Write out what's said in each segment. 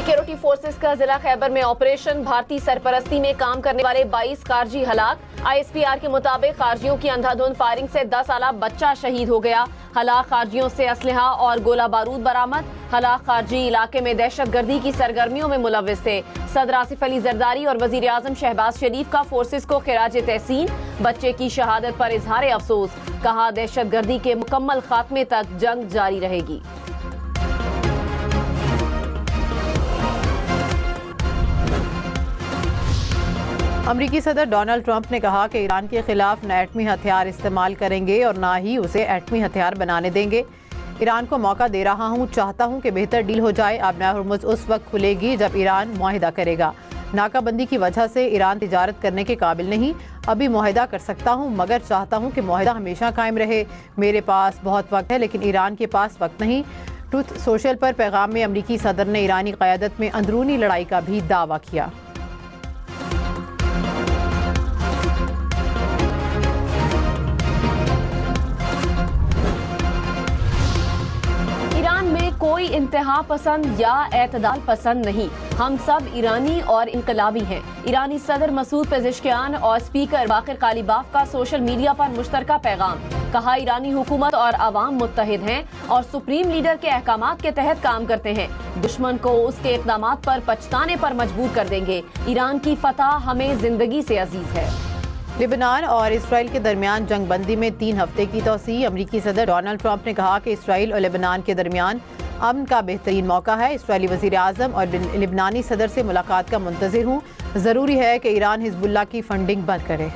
Security forces का जिला खैबर में ऑपरेशन, भारतीय सरपरस्ती में काम करने वाले 22 खारजी हलाक। ISPR के मुताबिक खारजियों की अंधाधुंध फायरिंग से 10 साला बच्चा शहीद हो गया। हलाक खारजियों से असलहा और गोला बारूद बरामद। हलाक खारजी इलाके में दहशतगर्दी की सरगर्मियों में मुलव्विस थे। सदर आसिफ अली जरदारी और वजीर आजम शहबाज शरीफ का फोर्सेस को खिराज तहसीन। बच्चे की शहादत पर इजहार अफसोस, कहा दहशतगर्दी के मुकम्मल खात्मे तक जंग जारी रहेगी। अमरीकी सदर डोनाल्ड ट्रंप ने कहा कि ईरान के खिलाफ न एटमी हथियार इस्तेमाल करेंगे और ना ही उसे एटमी हथियार बनाने देंगे। ईरान को मौका दे रहा हूं, चाहता हूं कि बेहतर डील हो जाए। आबनाए हुर्मुज़ उस वक्त खुलेगी जब ईरान मुआहिदा करेगा। नाकाबंदी की वजह से ईरान तिजारत करने के काबिल नहीं। अभी मुआहिदा कर सकता हूं, मगर चाहता हूं कि मुआहिदा हमेशा कायम रहे। मेरे पास बहुत वक्त है, लेकिन ईरान के पास वक्त नहीं। ट्रूथ सोशल पर पैगाम में अमरीकी सदर ने ईरानी क़यादत में अंदरूनी लड़ाई का भी दावा किया। कोई इंतहा पसंद या एतदाल पसंद नहीं, हम सब ईरानी और इनकलाबी हैं। ईरानी सदर मसूद पेज़ेश्कियान और स्पीकर बाकिर कालीबाफ का सोशल मीडिया पर मुश्तरका पैगाम, कहा ईरानी हुकूमत और अवाम मुत्तहिद हैं और सुप्रीम लीडर के अहकामात के तहत काम करते हैं। दुश्मन को उसके इक़दामात पर पछताने पर मजबूर कर देंगे। ईरान की फतह हमें जिंदगी से अजीज है। लेबनान और इसराइल के दरमियान जंग बंदी में 3 हफ्ते की तोसी। अमरीकी सदर डोनाल्ड ट्रंप ने कहा कि इसराइल और लेबनान के दरमियान अमन का बेहतरीन मौका है। इसराइली वज़ीर आज़म और लेबनानी सदर से मुलाकात का मुंतज़िर हूँ। ज़रूरी है कि ईरान हिज़्बुल्लाह की फंडिंग बंद करे।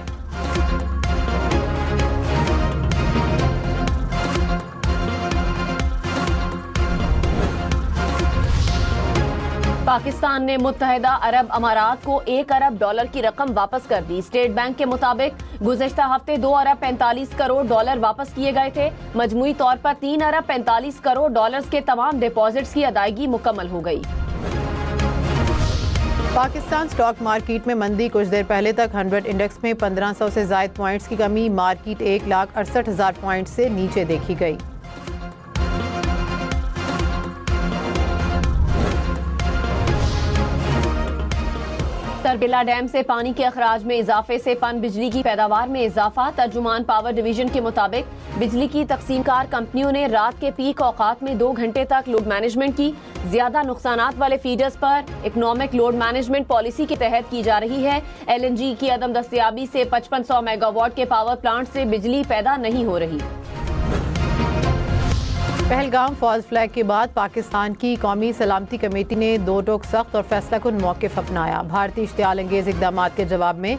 पाकिस्तान ने मुत्तहिदा अरब अमारात को $1 अरब की रकम वापस कर दी। स्टेट बैंक के मुताबिक गुज़श्ता हफ्ते $2 अरब 45 करोड़ वापस किए गए थे। मजमूई तौर पर $3 अरब 45 करोड़ के तमाम डिपॉजिट्स की अदायगी मुकम्मल हो गई। पाकिस्तान स्टॉक मार्केट में मंदी। कुछ देर पहले तक 100 इंडेक्स में 1500 से ज़ायद पॉइंट्स की कमी। मार्केट 1,68,000 पॉइंट से नीचे देखी गई। तरबेला डैम से पानी के अखराज में इजाफे से पन बिजली की पैदावार में इजाफा। तर्जुमान पावर डिवीजन के मुताबिक बिजली की तकसीमकार कंपनियों ने रात के पीक औकात में 2 घंटे तक लोड मैनेजमेंट की। ज्यादा नुकसानात वाले फीडर्स पर इकोनॉमिक लोड मैनेजमेंट पॉलिसी के तहत की जा रही है। LNG की अदम दस्तयाबी से 5500 मेगावाट के पावर प्लांट से बिजली पैदा नहीं हो रही। पहलगाम फॉल्स फ्लैग के बाद पाकिस्तान की कौमी सलामती कमेटी ने 2 टोक सख्त और फैसलाकुन मौक़िफ़ अपनाया। भारतीय इश्तियाल अंगेज़ इक़दामात के जवाब में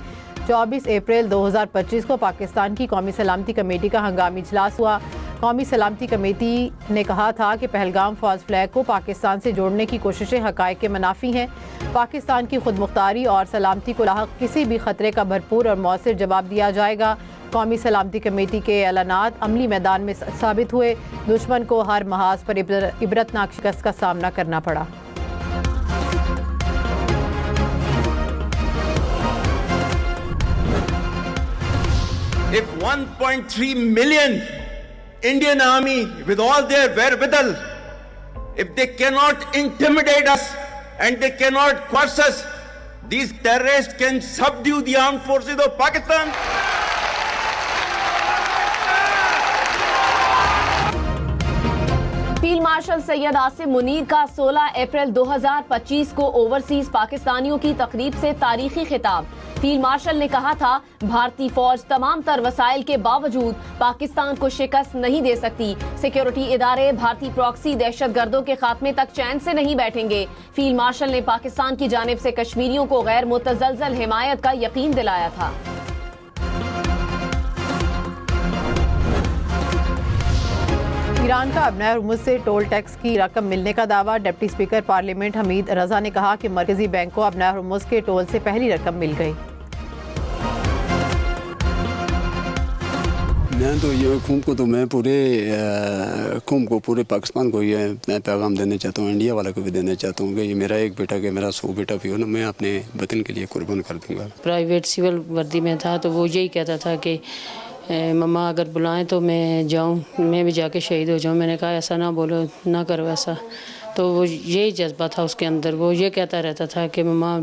24 अप्रैल 2025 को पाकिस्तान की कौमी सलामती कमेटी का हंगामी इजलास हुआ। कौमी सलामती कमेटी ने कहा था कि पहलगाम फॉल्स फ्लैग को पाकिस्तान से जोड़ने की कोशिशें हक़ाइक़ के मुनाफी हैं। पाकिस्तान की खुद मुख्तारी और सलामती को लाहक़ किसी भी खतरे का भरपूर और मौसर जवाब दिया जाएगा। कौमी सलामती कमेटी के ऐलानात अमली मैदान में साबित हुए। दुश्मन को हर महाज पर इबरतनाक शिकस्त का सामना करना पड़ा। If 1.3 million Indian army with all their wherewithal, if they cannot intimidate us and they cannot coerce us, these terrorists can subdue the armed forces of Pakistan. Field marshal Syed Asim Munir का 16 अप्रैल 2025 को ओवरसीज पाकिस्तानियों की तकरीब से तारीखी खिताब। फील्ड मार्शल ने कहा था, भारतीय फौज तमाम तर वसाइल के बावजूद पाकिस्तान को शिकस्त नहीं दे सकती। सिक्योरिटी इदारे भारतीय प्रॉक्सी दहशतगर्दों के खात्मे तक चैन से नहीं बैठेंगे। फील्ड मार्शल ने पाकिस्तान की जानिब से कश्मीरियों को गैर मुतज़लज़ल हिमायत का यकीन दिलाया था। ईरान का आबनाए हुर्मुज़ से टोल टैक्स की रकम मिलने का दावा। डिप्टी स्पीकर पार्लियामेंट हमीद रजा ने कहा कि मरकजी बैंक को आबनाए हुर्मुज़ के टोल से पहली रकम मिल गई। मैं तो ये कौम को तो मैं पूरे कौम को पूरे पाकिस्तान को ये मैं पैगाम देना चाहता हूँ, इंडिया वाला को भी देना चाहता हूँ कि ये मेरा एक बेटा के मेरा 100 बेटा भी हो ना, मैं अपने वतन के लिए कुर्बान कर दूँगा। प्राइवेट सिविल वर्दी में था तो वो यही कहता था कि मम्मा अगर बुलाएं तो मैं जाऊं, मैं भी जाके शहीद हो जाऊं। मैंने कहा ऐसा ना बोलो, ना करो ऐसा। तो वो यही जज्बा था उसके अंदर, वो ये कहता रहता था कि मम्मा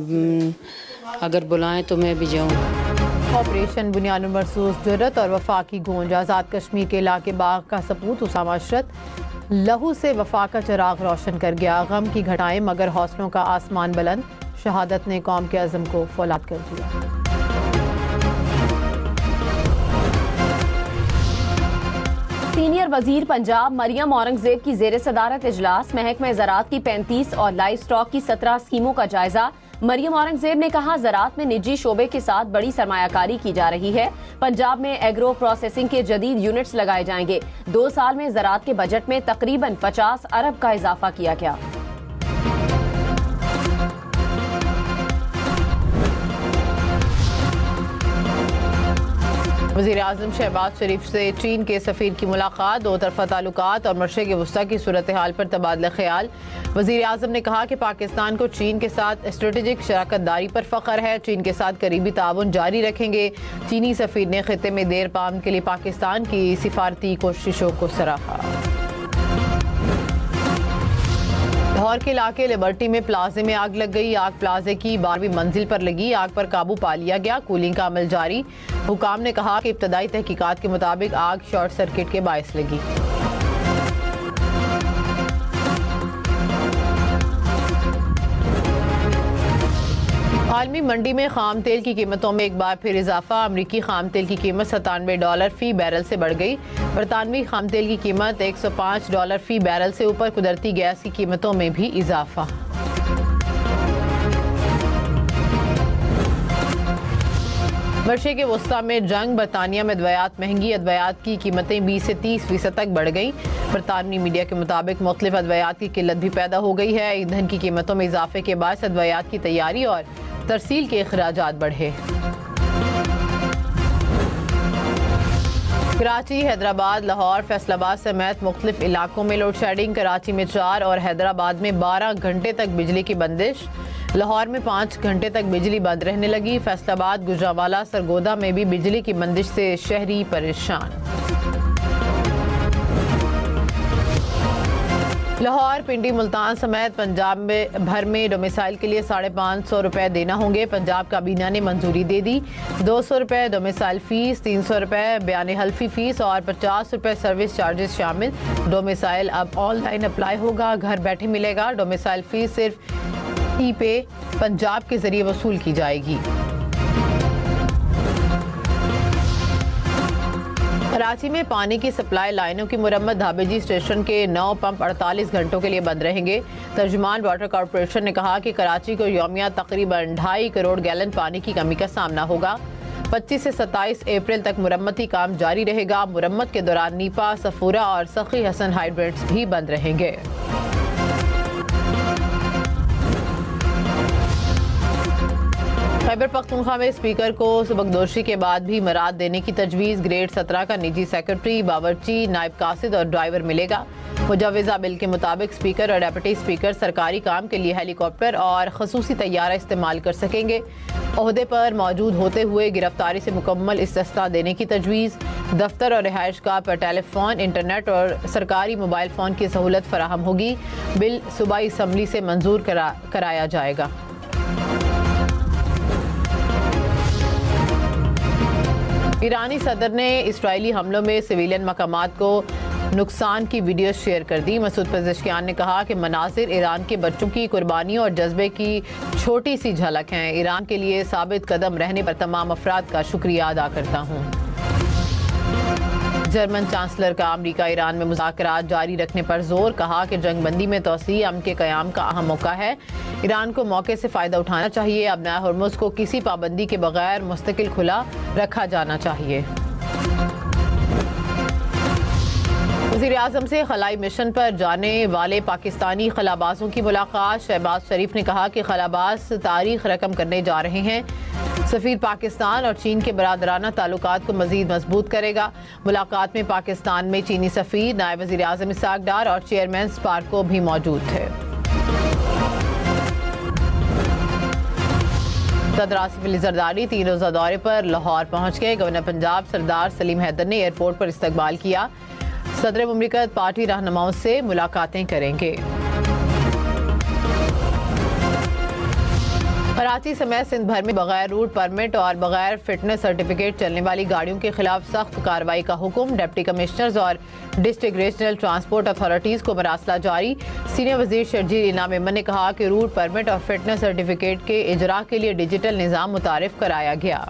अगर बुलाएं तो मैं भी जाऊं। ऑपरेशन बुनियाद मरसूस जुर्रत और वफा की गूंज। आज़ाद कश्मीर के इलाके बाग का सपूत उसामा अशरत लहू से वफा का चिराग रोशन कर गया। गम की घटाएं मगर हौसलों का आसमान बुलंद, शहादत ने कौम के अज़म को फौलाद कर दिया। सीनियर वजीर पंजाब मरियम औरंगजेब की जेर सदारत इजलास। महकमा ज़राअत की 35 और लाइव स्टॉक की 17 स्कीमों का जायजा। मरियम औरंगजेब ने कहा ज़राअत में निजी शोबे के साथ बड़ी सरमायाकारी की जा रही है। पंजाब में एग्रो प्रोसेसिंग के जदीद यूनिट्स लगाए जाएंगे। 2 साल में ज़राअत के बजट में तकरीबन 50 अरब का इजाफा किया गया। वज़ीर-ए-आज़म शहबाज शरीफ से चीन के सफ़ीर की मुलाकात। 2 तरफ़ा ताल्लुकात और मशरिक़ वस्ता की सूरत हाल पर तबादला ख्याल। वज़ीर-ए-आज़म ने कहा कि पाकिस्तान को चीन के साथ स्ट्रेटेजिक शराकत दारी पर फ़ख्र है। चीन के साथ करीबी ताउन जारी रखेंगे। चीनी सफ़ीर ने खित्ते में देर पाम के लिए पाकिस्तान की सिफारती कोशिशों को सराहा। लाहौर के इलाके लिबर्टी में प्लाजे में आग लग गई। आग प्लाजे की 12वीं मंजिल पर लगी। आग पर काबू पा लिया गया। कूलिंग का अमल जारी। हुकाम ने कहा कि इब्तदाई तहकीकात के मुताबिक आग शॉर्ट सर्किट के बायस लगी। आलमी मंडी में खाम तेल की कीमतों में एक बार फिर इजाफा। अमरीकी खाम तेल की कीमत $97 फी बैरल से बढ़ गई। बरतानवी खाम तेल की कीमत $105 फी बैरल से ऊपर। कुदरती गैस की कीमतों में भी इजाफा। मशरिक़ वस्ता में जंग। बरतानिया में अद्वियात महंगी। अद्वियात की कीमतें 20 से 30% तक बढ़ गई। बरतानवी मीडिया के मुताबिक मुख्तलिफ अद्वियात की किल्लत भी पैदा हो गई है। ईंधन की कीमतों में इजाफे के बाद अद्वियात की तैयारी और तरसील के अखराजात बढ़े। कराची, हैदराबाद, लाहौर, फैसलाबाद समेत मुख्तलिफ इलाकों में लोड शेडिंग। कराची में 4 और हैदराबाद में 12 घंटे तक बिजली की बंदिश। लाहौर में 5 घंटे तक बिजली बंद रहने लगी। फैसलाबाद, गुजरांवाला, सरगोदा में भी बिजली की बंदिश से शहरी परेशान। लाहौर, पिंडी, मुल्तान समेत पंजाब में भर में डोमिसाइल के लिए 550 रुपए देना होंगे। पंजाब काबीना ने मंजूरी दे दी। 200 रुपए डोमिसाइल फीस, 300 रुपए बयान हल्फी फीस और 50 रुपए सर्विस चार्जेस शामिल। डोमिसाइल अब ऑनलाइन अप्लाई होगा, घर बैठे मिलेगा। डोमिसाइल फीस सिर्फ ई पे पंजाब के जरिए वसूल की जाएगी। कराची में पानी की सप्लाई लाइनों की मुरम्मत। धाबेजी स्टेशन के 9 पंप 48 घंटों के लिए बंद रहेंगे। तर्जुमान वाटर कॉरपोरेशन ने कहा कि कराची को यौमिया तकरीबन 2.5 करोड़ गैलन पानी की कमी का सामना होगा। 25 से 27 अप्रैल तक मुरम्मती काम जारी रहेगा। मुरम्मत के दौरान नीपा, सफूरा और सखी हसन हाइड्रेंट्स भी बंद रहेंगे। खैबर पख्तूनख्वा में स्पीकर को सबकदोशी के बाद भी मराद देने की तजवीज़। ग्रेड 17 का निजी सेक्रेटरी, बावर्ची, नायब कासिद और ड्राइवर मिलेगा। मुजवज़ा बिल के मुताबिक स्पीकर और डेप्यूटी स्पीकर सरकारी काम के लिए हेलीकॉप्टर और खसूसी तैयारा इस्तेमाल कर सकेंगे। ओहदे पर मौजूद होते हुए गिरफ्तारी से मुकम्मल इस्तिस्ना देने की तजवीज़। दफ्तर और रिहाइश गाह पर टेलीफोन, इंटरनेट और सरकारी मोबाइल फ़ोन की सहूलत फराहम होगी। बिल सूबाई असम्बली से मंजूर कराया जाएगा। ईरानी सदर ने इस्राइली हमलों में सिविलियन मकामात को नुकसान की वीडियो शेयर कर दी। मसूद पेज़ेश्कियान ने कहा कि मनासिर ईरान के बच्चों की कुर्बानियों और जज्बे की छोटी सी झलक हैं। ईरान के लिए साबित कदम रहने पर तमाम अफराद का शुक्रिया अदा करता हूँ। जर्मन चांसलर का अमरीका ईरान में मुज़ाकरात जारी रखने पर जोर। कहा कि जंगबंदी में तोसी अमन के क़याम का अहम मौका है। ईरान को मौके से फ़ायदा उठाना चाहिए। अब नया हुर्मुज़ को किसी पाबंदी के बगैर मुस्तकिल खुला रखा जाना चाहिए। वज़ीर-ए-आज़म से खलाई मिशन पर जाने वाले पाकिस्तानी खलाबाजों की मुलाकात। शहबाज शरीफ ने कहा कि खलाबाज तारीख रकम करने जा रहे हैं। सफ़ीर पाकिस्तान और चीन के बरादराना ताल्लुकात को मज़ीद मजबूत करेगा। मुलाकात में पाकिस्तान में चीनी सफ़ीर, नायब वज़ीर-ए-आज़म इसाक डार और चेयरमैन स्पार्को भी मौजूद थे। सदर आसिफ अली जरदारी 3 रोज़ा दौरे पर लाहौर पहुंच गए। गवर्नर पंजाब सरदार सलीम हैदर ने एयरपोर्ट पर इस्तकबाल किया। सदर मुमलिकत पार्टी रहनुमाओं से मुलाकातें करेंगे। कराची समेत सिंध भर में बगैर रूट परमिट और बगैर फिटनेस सर्टिफिकेट चलने वाली गाड़ियों के खिलाफ सख्त कार्रवाई का हुक्म। डिप्टी कमिश्नर्स और डिस्ट्रिक्ट रीजनल ट्रांसपोर्ट अथॉरिटीज़ को मरासला जारी। सीनियर वजीर शर्जील इनाम मेमन ने कहा कि रूट परमिट और फिटनेस सर्टिफिकेट के इजरा के लिए डिजिटल निज़ाम मुतारिफ कराया गया।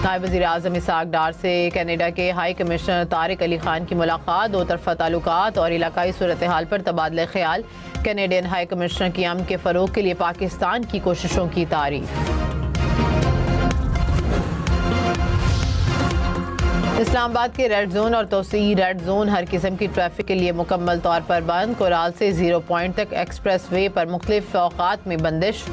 नायब वज़ीर आज़म इसहाक डार से कनाडा के हाई कमिश्नर तारिक अली खान की मुलाकात। दो तरफ़ा ताल्लुकात और इलाकाई सूरत हाल पर तबादला ख्याल। कैनेडियन हाई कमिश्नर की अमन के फ़रोग़ के लिए पाकिस्तान की कोशिशों की तारीफ। इस्लामाबाद के रेड जोन और तोसी रेड जोन हर किस्म की ट्रैफिक के लिए मुकम्मल तौर पर बंद। कोराल से 0 पॉइंट तक एक्सप्रेस वे पर मुख्तलिफ औकात में बंदिश।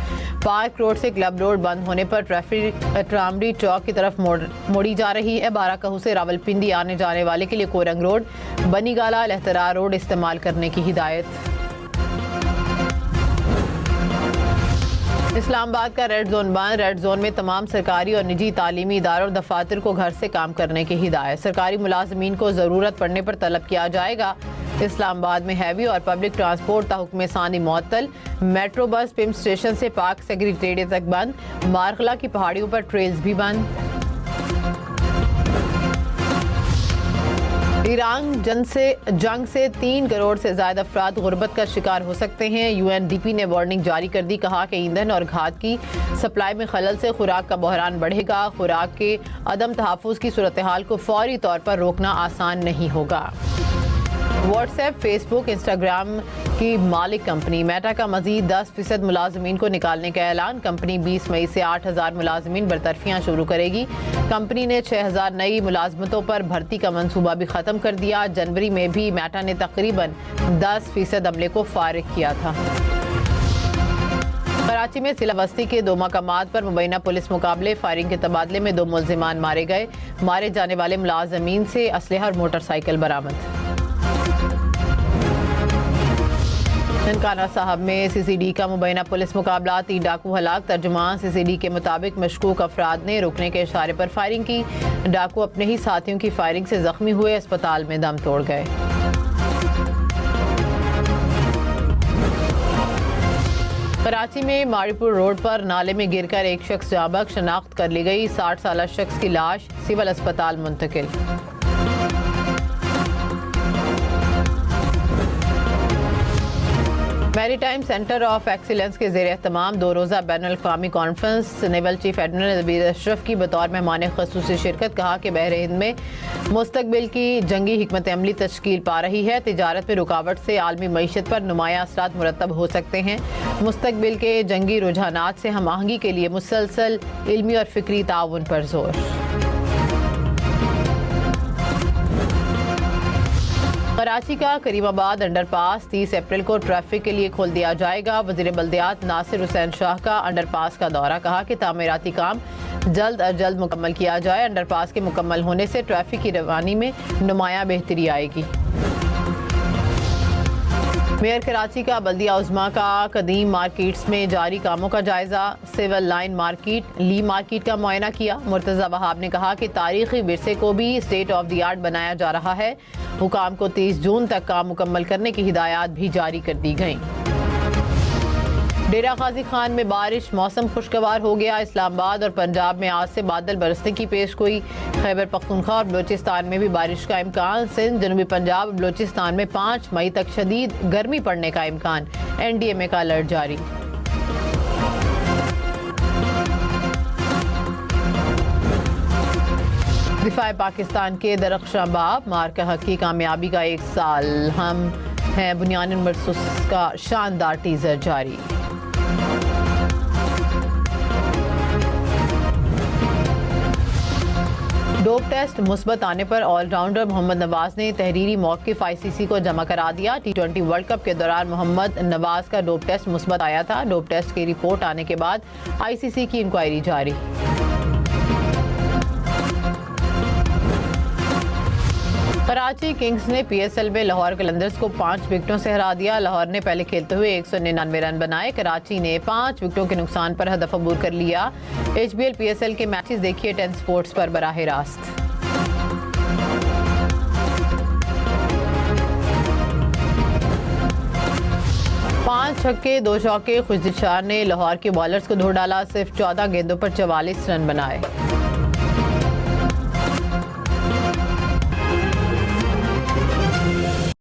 पार्क रोड से क्लब रोड बंद होने पर ट्रैफिक ट्रामडी चौक की तरफ मोड़ी जा रही है। बाराकहू से रावलपिंडी आने जाने वाले के लिए कोरंग रोड, बनीगाला, लहतरा रोड इस्तेमाल करने की हिदायत। इस्लामाबाद का रेड जोन बंद। रेड जोन में तमाम सरकारी और निजी तालीमी इदारों और दफातर को घर से काम करने की हिदायत। सरकारी मुलाजमीन को ज़रूरत पड़ने पर तलब किया जाएगा। इस्लामाबाद में हैवी और पब्लिक ट्रांसपोर्ट ताहुक्म सानी मुअत्तल। मेट्रो बस पिम स्टेशन से पार्क सेक्रेटेरिएट तक बंद। मारखला की पहाड़ियों पर ट्रेल्स भी बंद। ईरान जंग से 3 करोड़ से ज्यादा अफराद गुर्बत का शिकार हो सकते हैं। UNDP ने वार्निंग जारी कर दी। कहा कि ईंधन और खाद की सप्लाई में खलल से खुराक का बहरान बढ़ेगा। खुराक के अदम तहफ़्फ़ुज़ की सूरत हाल को फौरी तौर पर रोकना आसान नहीं होगा। व्हाट्सएप, फेसबुक, इंस्टाग्राम की मालिक कंपनी मेटा का मजीद 10% मुलाजमीन को निकालने का ऐलान। कंपनी 20 मई से 8,000 मुलाजमीन बरतरफियाँ शुरू करेगी। कंपनी ने 6,000 नई मुलाजमतों पर भर्ती का मंसूबा भी ख़त्म कर दिया। जनवरी में भी मेटा ने तकरीबन 10% अमले को फारिग किया था। कराची में जिला बस्ती के 2 मकामात पर मुबैना पुलिस मुकाबले। फायरिंग के तबादले में 2 मुल्जिमान मारे गए। मारे जाने वाले मुलाजमीन से असलहा और मोटरसाइकिल बरामद। ननकाना साहब में CCD का मुबैना पुलिस मुकाबला। 3 डाकू हलाक। तर्जुमान CCD के मुताबिक मशकूक अफराद ने रुकने के इशारे पर फायरिंग की। डाकू अपने ही साथियों की फायरिंग से जख्मी हुए अस्पताल में दम तोड़ गए। कराची में मारीपुर रोड पर नाले में गिरकर एक शख्स जाँ बख्श। शनाख्त कर ली गई। 60 साल शख्स की लाश सिविल अस्पताल मुंतकिल। मैरीटाइम सेंटर ऑफ एक्सीलेंस के ज़ेर एहतमाम 2 रोज़ा बैनुल-अक़वामी कॉन्फ्रेंस नेवल चीफ एडमिरल नबीर अशरफ की बतौर मेहमान ख़ुसूसी शिरकत। कहा कि बहर हिंद में मुस्तकबिल की जंगी हिकमत अमली तश्कील पा रही है। तिजारत में रुकावट से आलमी मईशत पर नुमाया असरात मुरतब हो सकते हैं। मुस्तकबिल के जंगी रुझानात से हम आहंगी के लिए मुसलसल इल्मी और फ़िक्री ताउन पर जोर। कराची का करीमाबाद अंडरपास 30 अप्रैल को ट्रैफिक के लिए खोल दिया जाएगा। वज़ीर बल्दियात नासिर हुसैन शाह का अंडरपास का दौरा। कहा कि तामीराती काम जल्द अज जल्द मुकम्मल किया जाए। अंडरपास के मुकम्मल होने से ट्रैफिक की रवानी में नुमाया बेहतरी आएगी। मेयर कराची का बल्दिया उज़्मा का कदीम मार्केट्स में जारी कामों का जायजा। सिविल लाइन मार्केट, ली मार्केट का मुआयना किया। मुर्तज़ा वहाब ने कहा कि तारीखी विरसे को भी स्टेट ऑफ द आर्ट बनाया जा रहा है। हुकाम को 30 जून तक काम मुकम्मल करने की हिदायत भी जारी कर दी गई। डेरा गाजी खान में बारिश, मौसम खुशगवार हो गया। इस्लामाबाद और पंजाब में आज से बादल बरसने की पेशगोई। खैबर पख्तूनख्वा और बलोचिस्तान में भी बारिश का इम्कान। सिंध, जनूबी पंजाब और बलोचिस्तान में 5 मई तक शदीद गर्मी पड़ने का इम्कान। NDMA का अलर्ट जारी। दिफा पाकिस्तान के दरख्शां बाब मार्का हक की कामयाबी का 1 साल। हम हैं बुनियान मरसूस का शानदार टीजर जारी। डोप टेस्ट मुस्बत आने पर ऑलराउंडर मोहम्मद नवाज ने तहरीरी मौक़िफ़ ICC को जमा करा दिया। T20 वर्ल्ड कप के दौरान मोहम्मद नवाज का डोप टेस्ट मुस्बत आया था। डोप टेस्ट की रिपोर्ट आने के बाद ICC की इंक्वायरी जारी। कराची किंग्स ने पीएसएल में लाहौर कलंदर्स को 5 विकेटों से हरा दिया। लाहौर ने पहले खेलते हुए 199 रन बनाए। कराची ने 5 विकेटों के नुकसान पर हदफ अबूर कर लिया। एचबीएल पीएसएल के मैचेस देखिए 10 स्पोर्ट्स पर बराह रास्त। पांच छक्के 2 चौके खुशदिल शाह ने लाहौर के बॉलर्स को धो डाला। सिर्फ 14 गेंदों पर 44 रन बनाए।